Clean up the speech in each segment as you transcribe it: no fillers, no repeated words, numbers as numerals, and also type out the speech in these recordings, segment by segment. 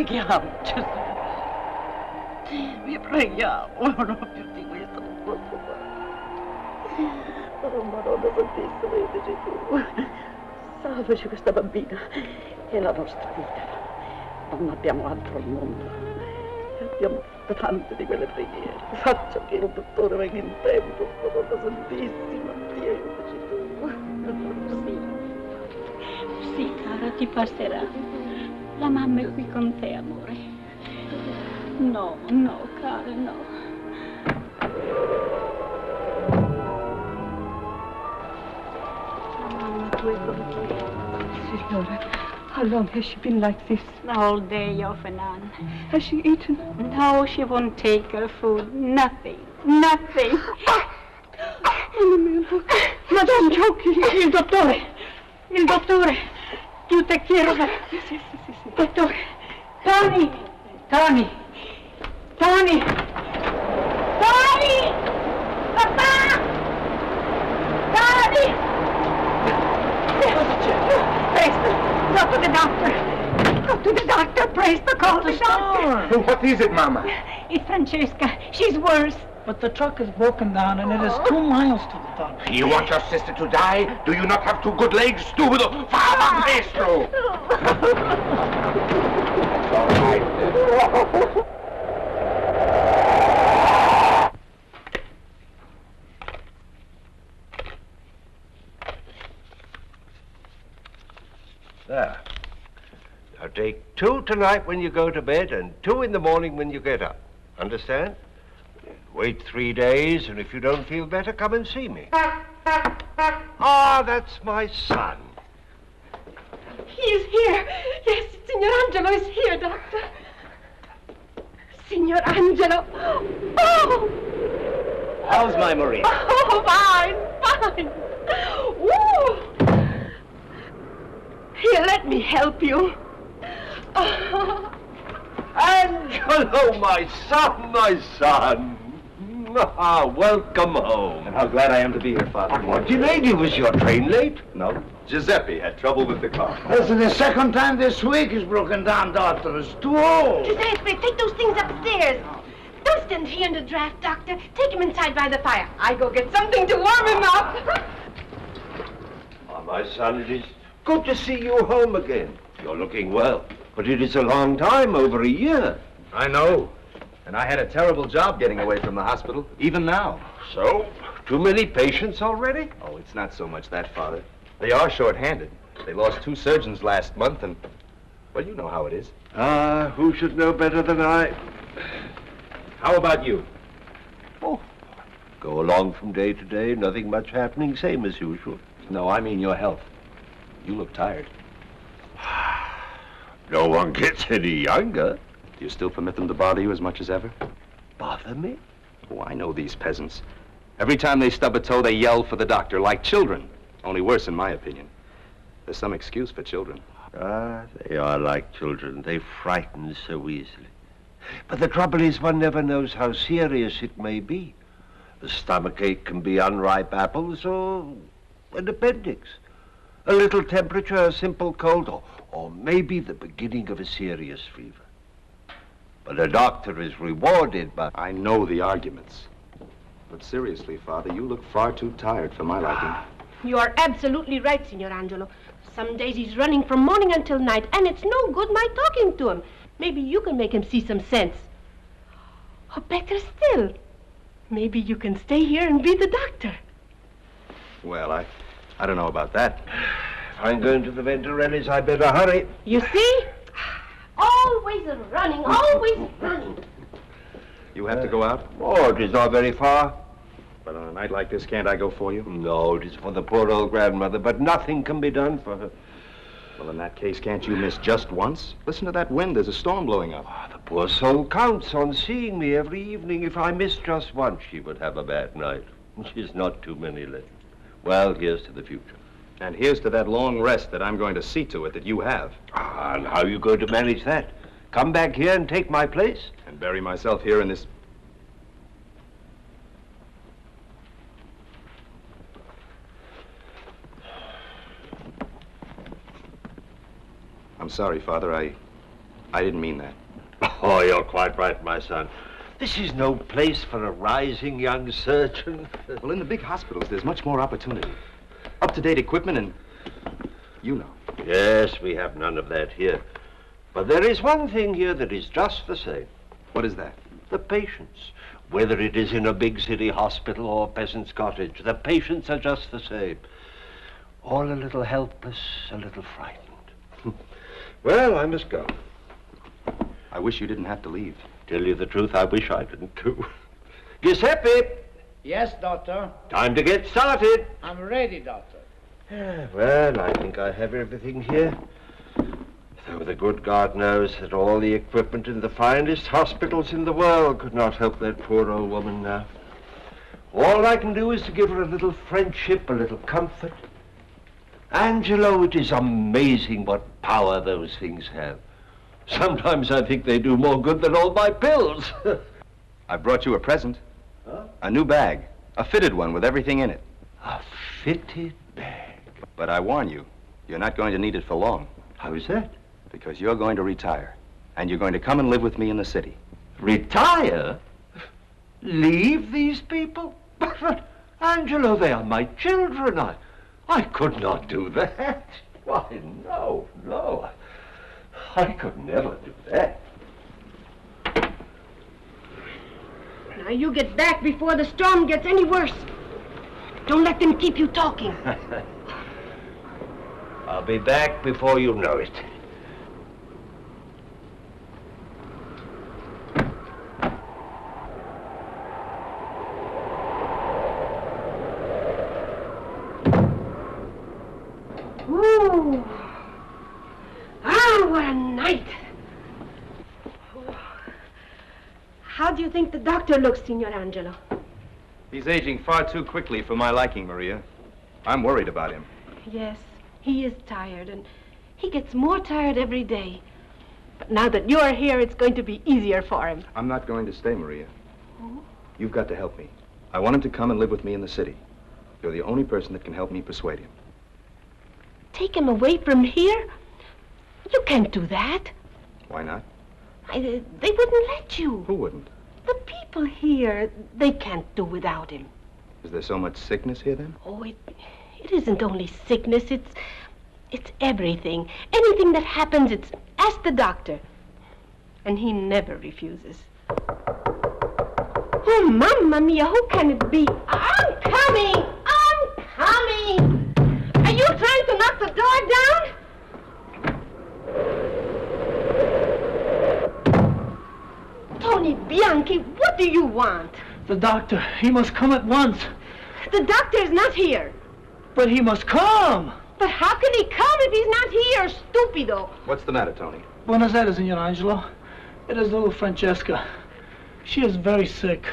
preghiamo, Gesù. Vi preghiamo, non più di questo non posso fare. Oh, Madonna Santissima, io dici tu, salvaci questa bambina, è la nostra vita. Non abbiamo altro al mondo. E abbiamo tante di quelle preghiere. Faccia che il dottore venga in tempo, Madonna Santissima, Dio, io dici tu. Sì. Sì, cara, ti passerà. La mamma è qui con te, amore. No, no, cara, no. La mamma tu è con te. Signora, how long has she been like this? All day off and on. Has she eaten? No, she won't take her food. Nothing. Nothing. Madame Giochi, il dottore. Il dottore. Io te quiero. Sì. Dottore. Tony. Tony. Papà. Tony. Cosa c'è? Presto. Go to the doctor. Go to the doctor. Presto. Call the doctor. What is it, Mama? It's Francesca. She's worse. But the truck is broken down and it is 2 miles to the doctor. You want your sister to die? Do you not have 2 good legs? Stupido! Fava presto! All right, then. There. Now take 2 tonight when you go to bed and 2 in the morning when you get up. Understand? Wait 3 days, and if you don't feel better, come and see me. Ah, that's my son. He is here. Yes, Signor Angelo is here, Doctor. Signor Angelo. Oh! How's my Maria? Oh, fine. Woo! Here, let me help you. Oh. Angelo, my son. Ah, welcome home. And how glad I am to be here, Father. What delayed? Was your train late? No, Giuseppe had trouble with the car. This is the second time this week he's broken down, Doctor. It's too old. Giuseppe, take those things upstairs. Don't stand here in the draft, Doctor. Take him inside by the fire. I go get something to warm him up. Ah, my son, it is good to see you home again. You're looking well, but it is a long time, over a year. I know. And I had a terrible job getting away from the hospital, even now. So, too many patients already? Oh, it's not so much that, Father. They are short-handed. They lost 2 surgeons last month, and, well, you know how it is. Ah, who should know better than I? How about you? Oh, go along from day to day, nothing much happening, same as usual. No, I mean your health. You look tired. No one gets any younger. Do you still permit them to bother you as much as ever? Bother me? Oh, I know these peasants. Every time they stub a toe, they yell for the doctor, like children. Only worse, in my opinion. There's some excuse for children. Ah, they are like children. They frighten so easily. But the trouble is, one never knows how serious it may be. A stomachache can be unripe apples or an appendix. A little temperature, a simple cold, or maybe the beginning of a serious fever. But a doctor is rewarded by... I know the arguments. But seriously, Father, you look far too tired for my liking. You are absolutely right, Signor Angelo. Some days he's running from morning until night, and it's no good my talking to him. Maybe you can make him see some sense. Or better still, maybe you can stay here and be the doctor. Well, I don't know about that. If I'm going to the Venturellis, I better hurry. You see? Always running, always running. You have to go out? Oh, it is not very far. But on a night like this, can't I go for you? No, it is for the poor old grandmother, but nothing can be done for her. Well, in that case, can't you miss just once? Listen to that wind. There's a storm blowing up. The poor soul counts on seeing me every evening. If I missed just once, she would have a bad night. She's not too many left. Well, here's to the future. And here's to that long rest that I'm going to see to it that you have. Ah, and how are you going to manage that? Come back here and take my place? And bury myself here in this... I'm sorry, Father. I didn't mean that. Oh, you're quite right, my son. This is no place for a rising young surgeon. Well, in the big hospitals, there's much more opportunity. Up-to-date equipment and... you know. Yes, we have none of that here. But there is one thing here that is just the same. What is that? The patients. Whether it is in a big city hospital or a peasant's cottage, the patients are just the same. All a little helpless, a little frightened. Well, I must go. I wish you didn't have to leave. Tell you the truth, I wish I didn't too. Giuseppe! Yes, doctor. Time to get started. I'm ready, doctor. Well, I think I have everything here. Though the good God knows that all the equipment in the finest hospitals in the world could not help that poor old woman now. All I can do is to give her a little friendship, a little comfort. Angelo, it is amazing what power those things have. Sometimes I think they do more good than all my pills. I brought you a present. Huh? A new bag. A fitted one with everything in it. A fitted bag. But I warn you, you're not going to need it for long. How is that? Because you're going to retire. And you're going to come and live with me in the city. Retire? Leave these people? But, Angelo, they are my children. I could not do that. Why, no. I could never do that. Now you get back before the storm gets any worse. Don't let them keep you talking. I'll be back before you know it. Ooh. Ah, what a night. How do you think the doctor looks, Signor Angelo? He's aging far too quickly for my liking, Maria. I'm worried about him. Yes, he is tired, and he gets more tired every day. But now that you're here, it's going to be easier for him. I'm not going to stay, Maria. Oh? You've got to help me. I want him to come and live with me in the city. You're the only person that can help me persuade him. Take him away from here? You can't do that. Why not? They wouldn't let you. Who wouldn't? The people here, they can't do without him. Is there so much sickness here, then? Oh, it isn't only sickness, it's everything. Anything that happens, it's ask the doctor. And he never refuses. Oh, Mamma mia, who can it be? I'm coming! Are you trying to knock the door down? Tony Bianchi, what do you want? The doctor, he must come at once. The doctor is not here. But he must come. But how can he come if he's not here, stupido? What's the matter, Tony? Buenos Aires, Signor Angelo. It is little Francesca. She is very sick.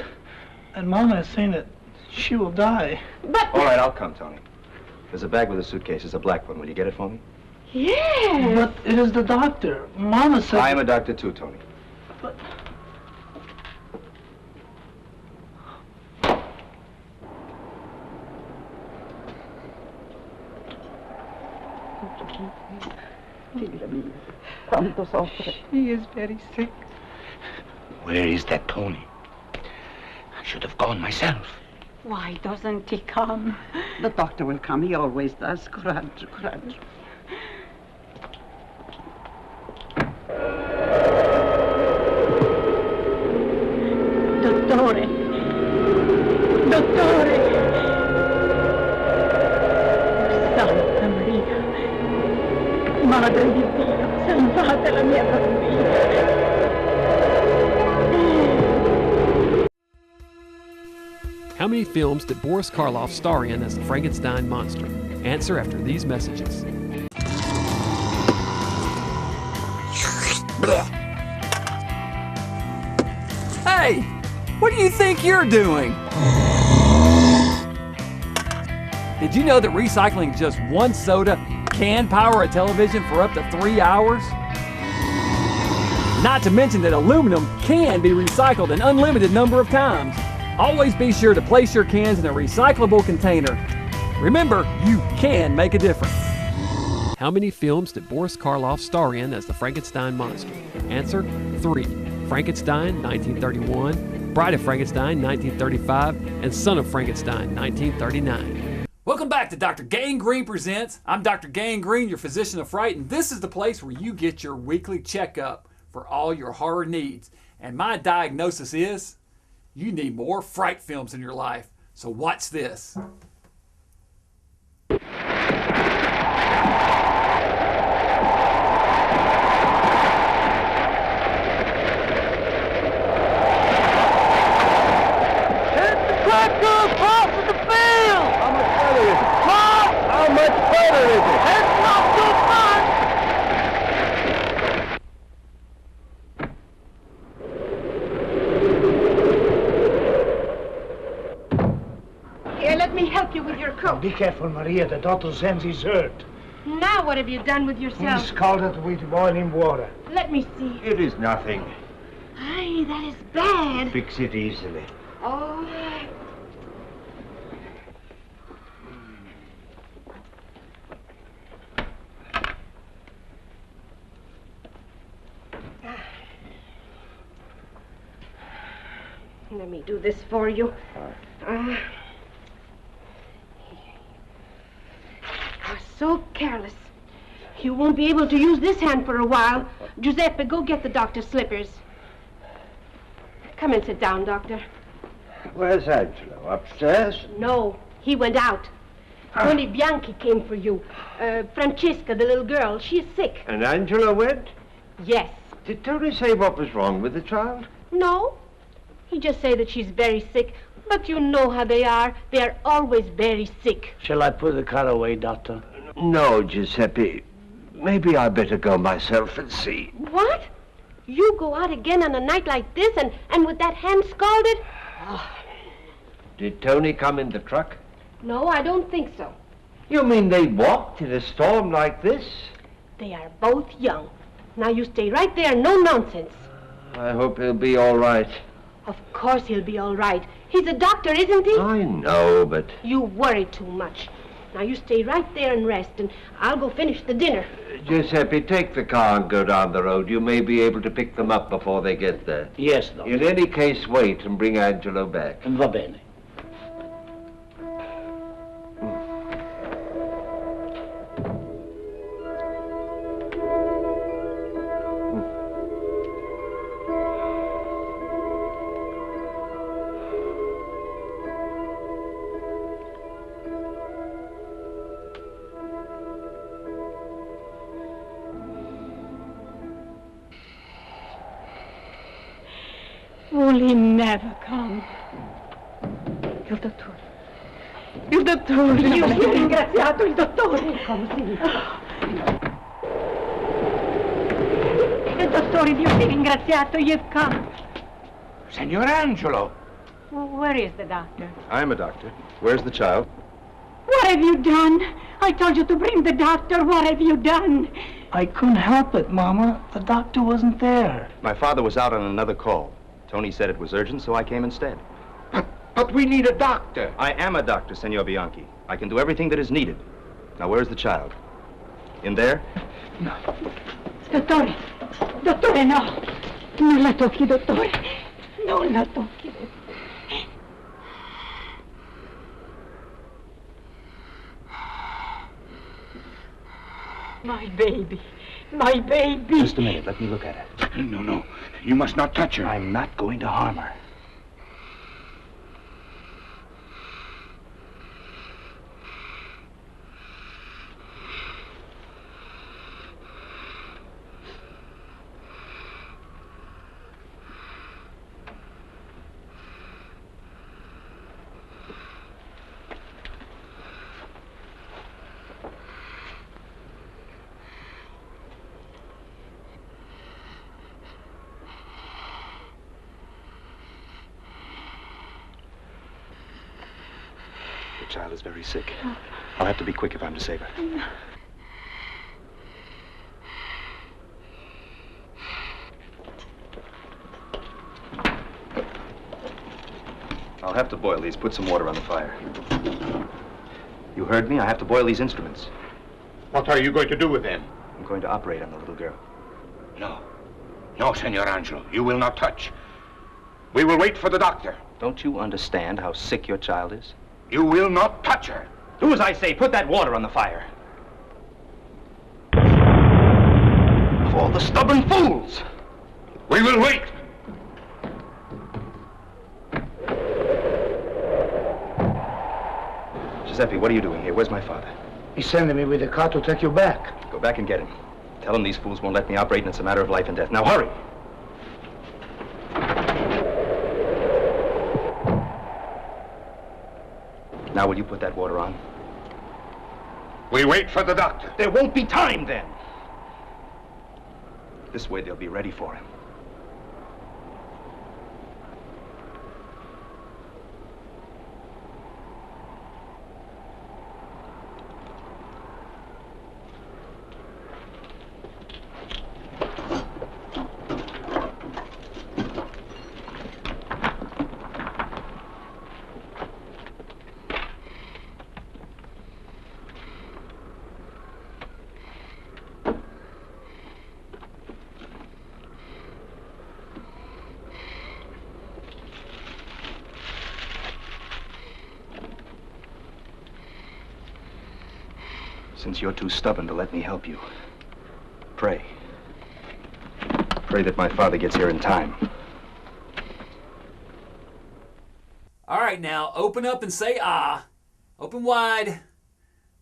And Mama is saying that she will die. But... All right, I'll come, Tony. There's a bag with a suitcase. It's a black one. Will you get it for me? Yes. But it is the doctor. Mama said... I am a doctor, too, Tony. But... Figlia mia, quanto soffre. He is very sick. Where is that Tony? I should have gone myself. Why doesn't he come? The doctor will come, he always does. Coraggio, coraggio. Dottore! Santa Maria! Madre di Dio, salvate la mia bambina! How many films did Boris Karloff star in as the Frankenstein monster? Answer after these messages. Hey! What do you think you're doing? Did you know that recycling just one soda can power a television for up to 3 hours? Not to mention that aluminum can be recycled an unlimited number of times. Always be sure to place your cans in a recyclable container. Remember, you can make a difference. How many films did Boris Karloff star in as the Frankenstein monster? Answer, 3. Frankenstein, 1931, Bride of Frankenstein, 1935, and Son of Frankenstein, 1939. Welcome back to Dr. Gangrene Presents. I'm Dr. Gangrene, your physician of fright, and this is the place where you get your weekly checkup for all your horror needs. And my diagnosis is, you need more fright films in your life. So watch this. Be careful, Maria. The doctor says he's hurt. Now what have you done with yourself? He's scalded with boiling water. Let me see. It is nothing. Aye, that is bad. Fix it easily. Oh. Let me do this for you. So careless. You won't be able to use this hand for a while. Giuseppe, go get the doctor's slippers. Come and sit down, Doctor. Where's Angelo? Upstairs? No, he went out. Tony Bianchi came for you. Francesca, the little girl, she's sick. And Angelo went? Yes. Did Tony say what was wrong with the child? No. He just said that she's very sick. But you know how they are. They are always very sick. Shall I put the car away, Doctor? No, Giuseppe. Maybe I better go myself and see. What? You go out again on a night like this and with that hand scalded? Oh. Did Tony come in the truck? No, I don't think so. You mean they walked in a storm like this? They are both young. Now you stay right there, no nonsense. I hope he'll be all right. Of course he'll be all right. He's a doctor, isn't he? I know, but... You worry too much. Now you stay right there and rest, and I'll go finish the dinner. Giuseppe, take the car and go down the road. You may be able to pick them up before they get there. Yes, Doctor. In any case, wait and bring Angelo back. Va bene. Will he never come? Il dottore. Il dottore. Dio sia ringraziato, il dottore. Come si? Il dottore, Dio sia ringraziato, you've come. Signor Angelo. Where is the doctor? I am a doctor. Where's the child? What have you done? I told you to bring the doctor. What have you done? I couldn't help it, Mama. The doctor wasn't there. My father was out on another call. Tony said it was urgent, so I came instead. But we need a doctor. I am a doctor, Signor Bianchi. I can do everything that is needed. Now, where's the child? In there? No. Dottore, dottore, no. Non la tocchi, dottore. Non la tocchi. My baby. My baby. Just a minute. Let me look at it. No, no. You must not touch her. I'm not going to harm her. The child is very sick. I'll have to be quick if I'm to save her. I'll have to boil these. Put some water on the fire. You heard me? I have to boil these instruments. What are you going to do with them? I'm going to operate on the little girl. No. No, Senor Angelo. You will not touch. We will wait for the doctor. Don't you understand how sick your child is? You will not touch her. Do as I say. Put that water on the fire. Of all the stubborn fools! We will wait. Giuseppe, what are you doing here? Where's my father? He's sending me with a car to take you back. Go back and get him. Tell him these fools won't let me operate and it's a matter of life and death. Now hurry! Now will you put that water on? We wait for the doctor. There won't be time then. This way they'll be ready for him. Since you're too stubborn to let me help you, pray. Pray that my father gets here in time. All right, now, open up and say ah. Open wide.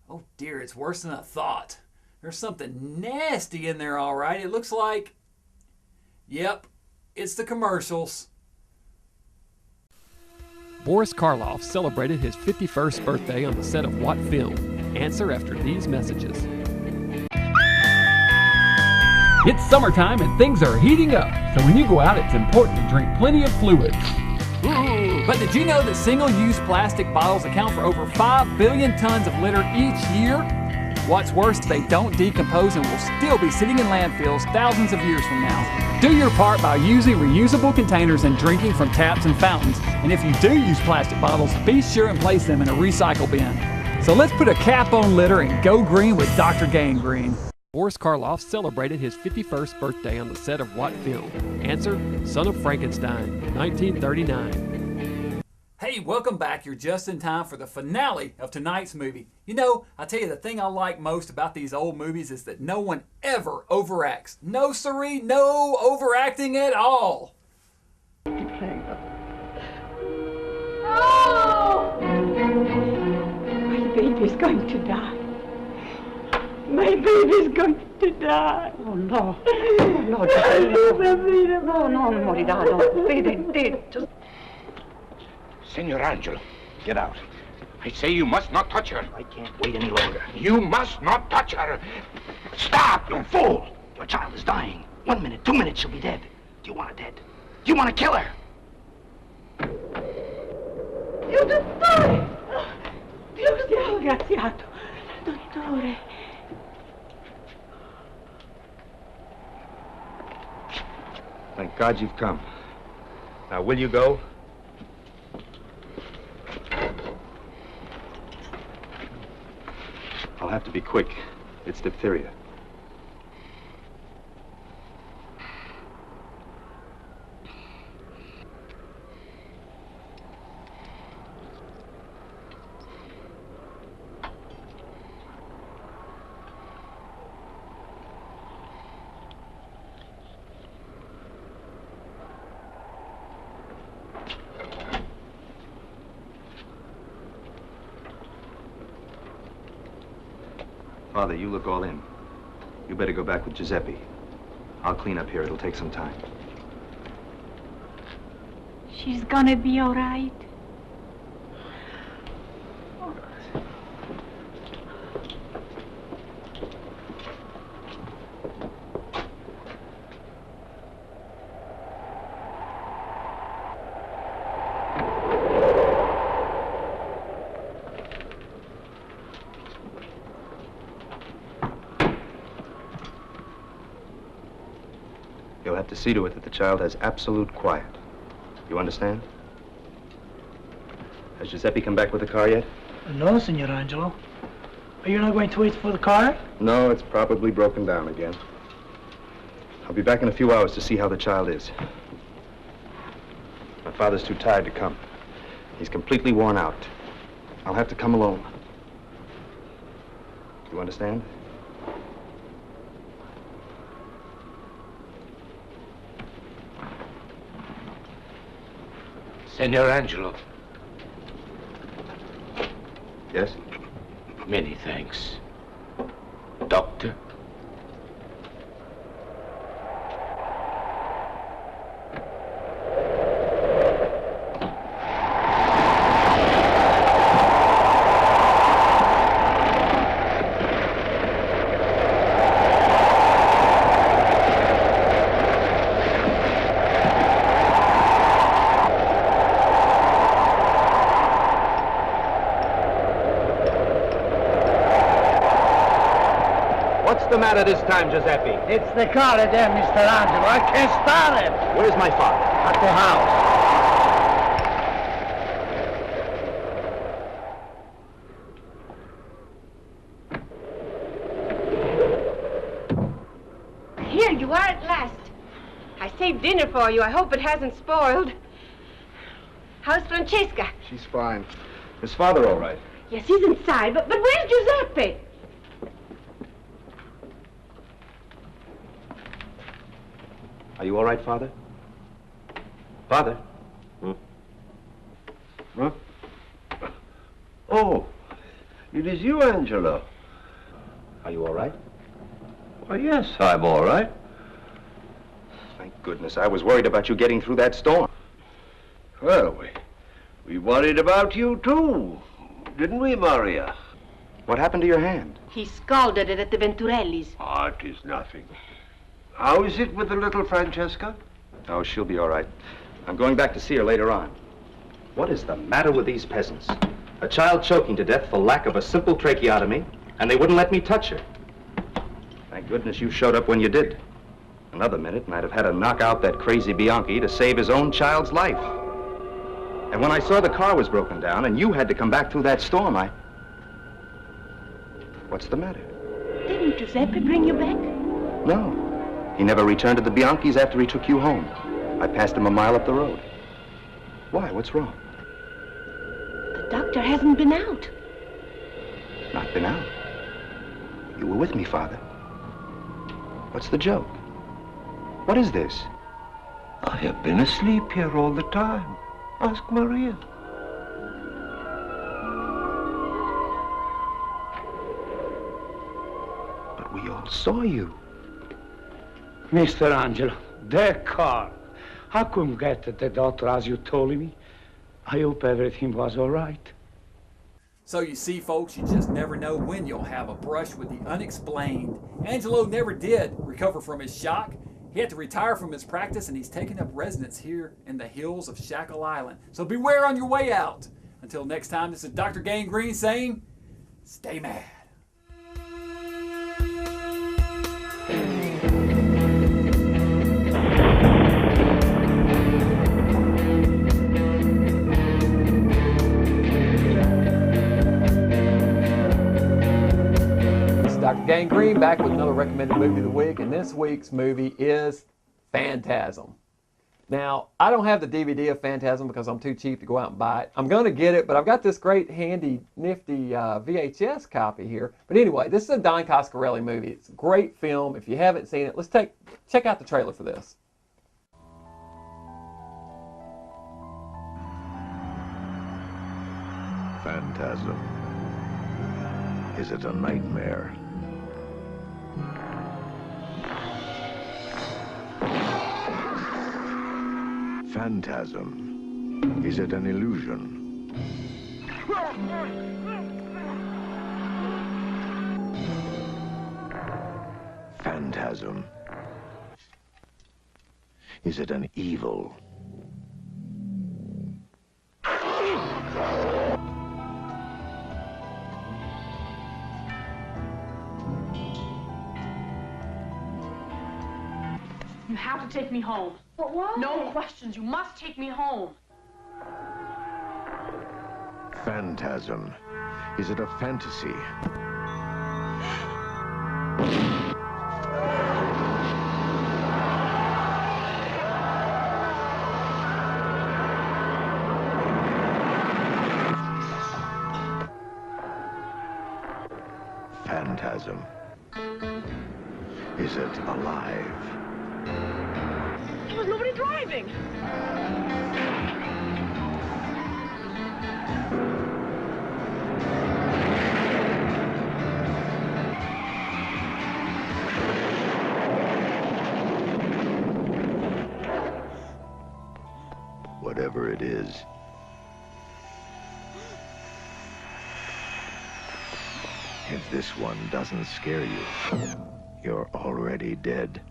Oh, dear, it's worse than I thought. There's something nasty in there, all right. It looks like... Yep, it's the commercials. Boris Karloff celebrated his 51st birthday on the set of what film? Answer after these messages. It's summertime and things are heating up, so when you go out, it's important to drink plenty of fluids. Ooh, but did you know that single-use plastic bottles account for over 5 billion tons of litter each year? What's worse, they don't decompose and will still be sitting in landfills thousands of years from now. Do your part by using reusable containers and drinking from taps and fountains. And if you do use plastic bottles, be sure and place them in a recycle bin. So let's put a cap on litter and go green with DrGangrene. Boris Karloff celebrated his 51st birthday on the set of what film? Answer, Son of Frankenstein, 1939. Hey, welcome back. You're just in time for the finale of tonight's movie. You know, I tell you, the thing I like most about these old movies is that no one ever overacts. No siree, no overacting at all. Oh! My baby's going to die. My baby's going to die. Oh, no. Oh, no, Giuseppe. No, no, morirà, no. Vedi, just... Senor Angelo, get out. I say you must not touch her. I can't wait any longer. You must not touch her. Stop, you fool. Your child is dying. 1 minute, 2 minutes, she'll be dead. Do you want her dead? Do you want to kill her? Dottore! Dio sia ringraziato. Dottore. Thank God you've come. Now, will you go? I'll have to be quick. It's diphtheria. Father, you look all in. You better go back with Giuseppe. I'll clean up here. It'll take some time. She's gonna be all right. You'll have to see to it that the child has absolute quiet. You understand? Has Giuseppe come back with the car yet? No, Signor Angelo. Are you not going to wait for the car? No, it's probably broken down again. I'll be back in a few hours to see how the child is. My father's too tired to come. He's completely worn out. I'll have to come alone. You understand? Senor Angelo. Yes? Many thanks. Doctor? What's the matter this time, Giuseppe? It's the car again, Mr. Angelo. I can't start it. Where's my father? At the house. Here you are at last. I saved dinner for you. I hope it hasn't spoiled. How's Francesca? She's fine. Is father all right? Yes, he's inside, but where's Giuseppe? Are you all right, Father? Father? Huh? Oh, it is you, Angelo. Are you all right? Why, yes, I'm all right. Thank goodness. I was worried about you getting through that storm. Well, we worried about you, too. Didn't we, Maria? What happened to your hand? He scalded it at the Venturellis. Oh, it is nothing. How is it with the little Francesca? Oh, she'll be all right. I'm going back to see her later on. What is the matter with these peasants? A child choking to death for lack of a simple tracheotomy, and they wouldn't let me touch her. Thank goodness you showed up when you did. Another minute, and I'd have had to knock out that crazy Bianchi to save his own child's life. And when I saw the car was broken down and you had to come back through that storm, What's the matter? Didn't Giuseppe bring you back? No. He never returned to the Bianchis after he took you home. I passed him a mile up the road. Why? What's wrong? The doctor hasn't been out. Not been out? You were with me, Father. What's the joke? What is this? I have been asleep here all the time. Ask Maria. But we all saw you. Mr. Angelo, that car. I couldn't get to the doctor as you told me. I hope everything was all right. So you see, folks, you just never know when you'll have a brush with the unexplained. Angelo never did recover from his shock. He had to retire from his practice, and he's taken up residence here in the hills of Shackle Island. So beware on your way out. Until next time, this is Dr. Gangrene saying, stay mad. Dr. Gangrene back with another recommended movie of the week, and this week's movie is Phantasm. Now, I don't have the DVD of Phantasm because I'm too cheap to go out and buy it. I'm going to get it, but I've got this great, handy, nifty VHS copy here. But anyway, this is a Don Coscarelli movie. It's a great film. If you haven't seen it, check out the trailer for this. Phantasm. Is it a nightmare? Phantasm. Is it an illusion? Phantasm. Is it an evil? You have to take me home. But why? No questions. You must take me home. Phantasm. Is it a fantasy? phantasm? Is it alive? There was nobody driving. Whatever it is, if this one doesn't scare you, you're already dead.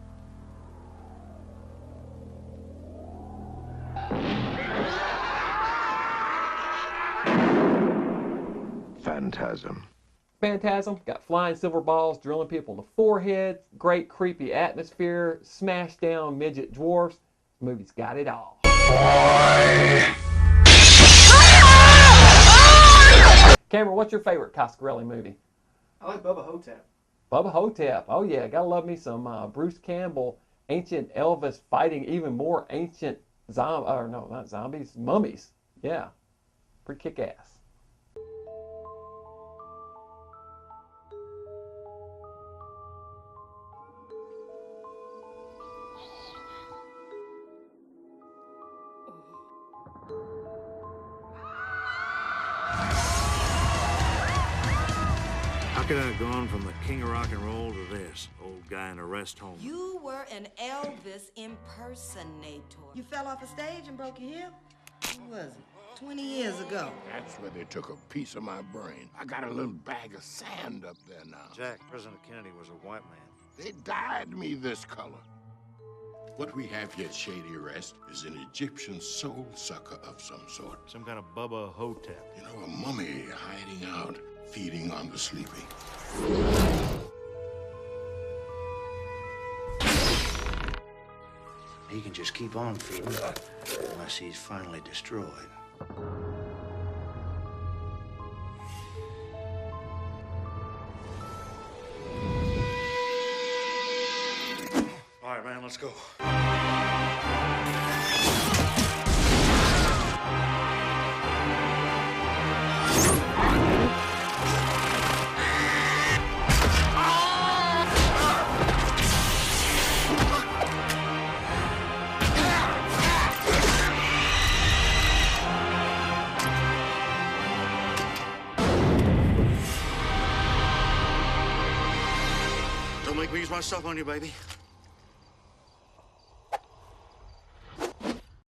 Phantasm. Phantasm got flying silver balls, drilling people in the forehead, great creepy atmosphere, smash down midget dwarfs. This movie's got it all. Cameron, what's your favorite Coscarelli movie? I like Bubba Hotep. Bubba Hotep. Oh yeah, gotta love me some Bruce Campbell, ancient Elvis fighting even more ancient not zombies, mummies. Yeah, pretty kick-ass. How could I have gone from the king of rock and roll to this, old guy in a rest home? You were an Elvis impersonator. You fell off a stage and broke your hip? When was it? 20 years ago. That's where they took a piece of my brain. I got a little bag of sand up there now. Jack, President Kennedy was a white man. They dyed me this color. What we have here at Shady Rest is an Egyptian soul sucker of some sort. Some kind of Bubba Hotep. You know, a mummy hiding out, feeding on the sleeping. He can just keep on feeding unless he's finally destroyed. All right, man, let's go. Don't make me use my stuff on you, baby.